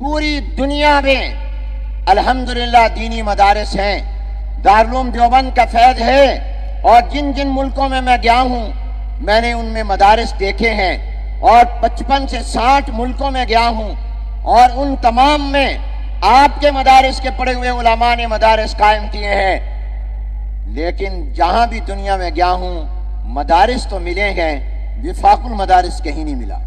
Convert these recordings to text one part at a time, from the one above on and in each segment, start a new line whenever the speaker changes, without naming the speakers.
पूरी दुनिया में अल्हम्दुलिल्लाह दीनी मदारिस हैं, दारुल देवबंद का फैज़ है। और जिन जिन मुल्कों में मैं गया हूँ मैंने उनमें मदारिस देखे हैं और 55 से 60 मुल्कों में गया हूँ और उन तमाम में आपके मदारिस के पढ़े हुए उलमा ने मदारिस कायम किए हैं। लेकिन जहां भी दुनिया में गया हूं मदारिस तो मिले हैं, विफाकुल मदारिस कहीं नहीं मिला।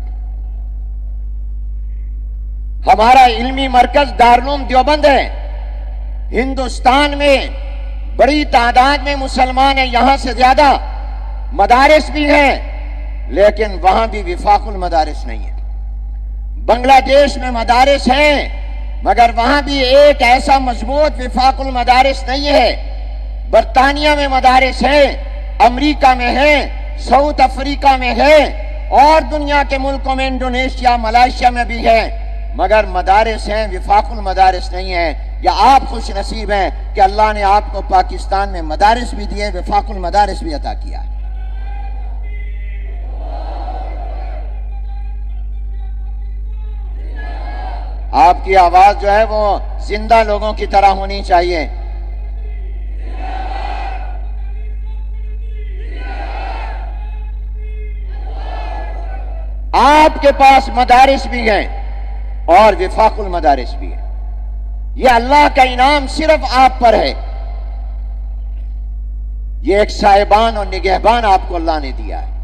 हमारा इल्मी मरकज दारुल देवबंद है। हिंदुस्तान में बड़ी तादाद में मुसलमान हैं, यहां से ज्यादा मदारिस भी हैं, लेकिन वहां भी विफाकुल मदारिस नहीं है। बांग्लादेश में मदारिस हैं मगर वहां भी एक ऐसा मजबूत विफाकुल मदारिस नहीं है। बरतानिया में मदारिस है, अमेरिका में है, साउथ अफ्रीका में है और दुनिया के मुल्कों में इंडोनेशिया मलेशिया में भी है, मगर मदारिस हैं, विफाकुल मदारिस नहीं है। या आप खुश नसीब हैं कि अल्लाह ने आपको पाकिस्तान में मदारिस भी दिए, विफाकुल मदारिस भी अता किया। आपकी आवाज जो है वो जिंदा लोगों की तरह होनी चाहिए। आपके पास मदारिस भी हैं और विफाकुल मदारिस भी है। यह अल्लाह का इनाम सिर्फ आप पर है। ये एक साहिबान और निगहबान आपको अल्लाह ने दिया है।